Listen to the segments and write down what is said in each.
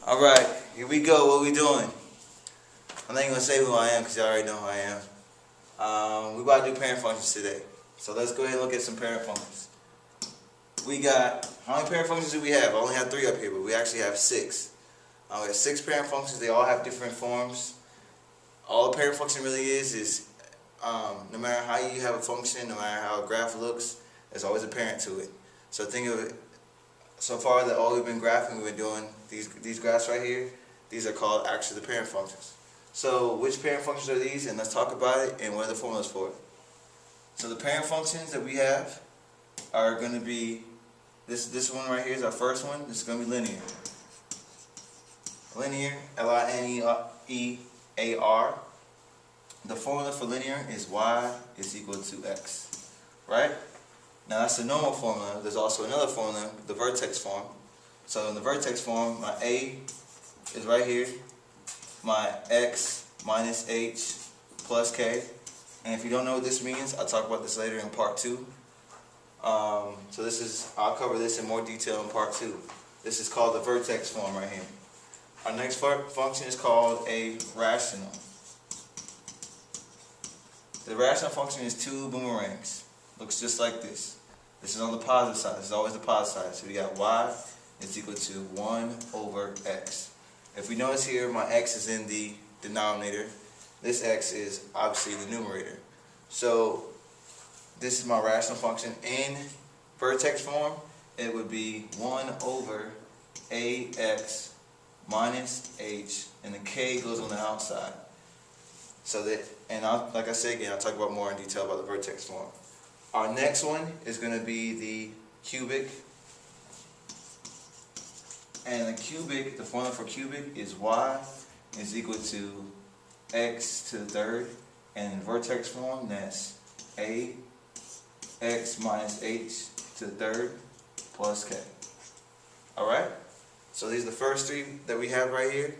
Alright, here we go. What we doing? I'm not even going to say who I am because you already know who I am. We about to do parent functions today. So let's go ahead and look at some parent functions. We got, how many parent functions do we have? I only have 3 up here, but we actually have 6. We have 6 parent functions. They all have different forms. All a parent function really is no matter how you have a function, no matter how a graph looks, there's always a parent to it. So think of it, so far that all we've been graphing, we've been doing these graphs right here. These are called actually the parent functions. So which parent functions are these? And let's talk about it and what are the formulas for it. So the parent functions that we have are going to be, this one right here is our first one. This is going to be linear. Linear, L-I-N-E-A-R. The formula for linear is y is equal to x, right? Now that's the normal formula. There's also another formula, the vertex form. So in the vertex form, my a is right here, my x minus h plus k. And if you don't know what this means, I'll talk about this later in part 2. So I'll cover this in more detail in part 2. This is called the vertex form right here. Our next function is called a rational. The rational function is 2 boomerangs. Looks just like this. This is on the positive side. This is always the positive side. So we got y is equal to 1 over x. If we notice here, my x is in the denominator. This x is obviously the numerator. So this is my rational function. In vertex form, it would be 1 over ax minus h, and the k goes on the outside. So that, and like I said again, I'll talk about more in detail about the vertex form. Our next one is going to be the cubic. And the cubic, the formula for cubic is y is equal to x to the third. And in vertex form, that's ax minus h to the third plus k. Alright? So these are the first 3 that we have right here.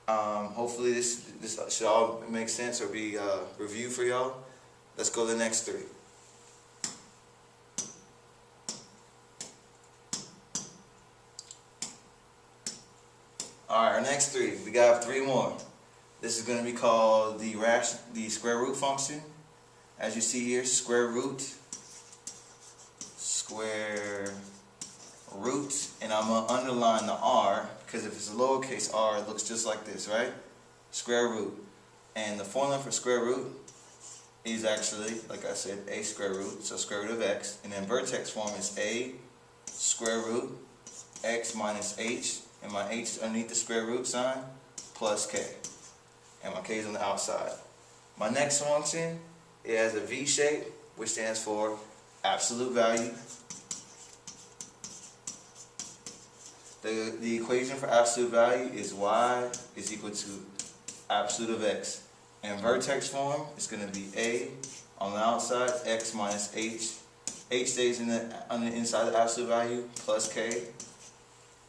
Hopefully this should all make sense or be review for y'all. Let's go to the next 3. Alright, our next 3. We got 3 more. This is going to be called the square root function. As you see here, square root, and I'm going to underline the r because if it's a lowercase r, it looks just like this, right? Square root. And the formula for square root is actually, like I said, a square root, so square root of x. And then vertex form is a square root x minus h, and my h underneath the square root sign, plus k. And my k is on the outside. My next function, it has a v shape, which stands for absolute value. The equation for absolute value is y is equal to absolute of x. In vertex form, it's going to be a on the outside, x minus h. H stays on the inside the absolute value, plus k.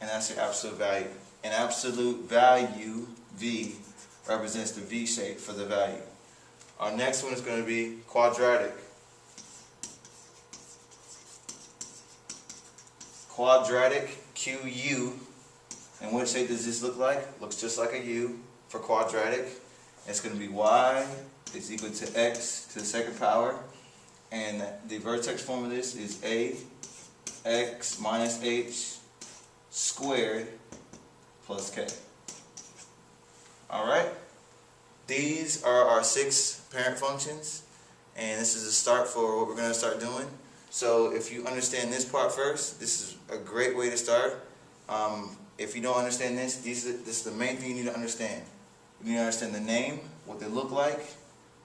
And that's your absolute value. And absolute value, v, represents the v shape for the value. Our next one is going to be quadratic. Quadratic, QU. And what shape does this look like? Looks just like a U for quadratic. It's going to be y is equal to x to the second power. And the vertex form of this is a x minus h squared plus k. Alright? These are our 6 parent functions. And this is a start for what we're going to start doing. So if you understand this part first, this is a great way to start. If you don't understand this is the main thing you need to understand. You need to understand the name, what they look like,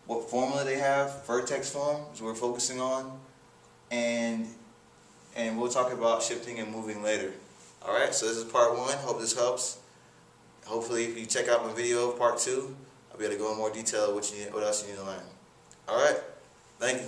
what formula they have, vertex form is what we're focusing on, and we'll talk about shifting and moving later. Alright, so this is part 1. Hope this helps. Hopefully if you check out my video of part 2, I'll be able to go in more detail what else you need to learn. Alright, thank you.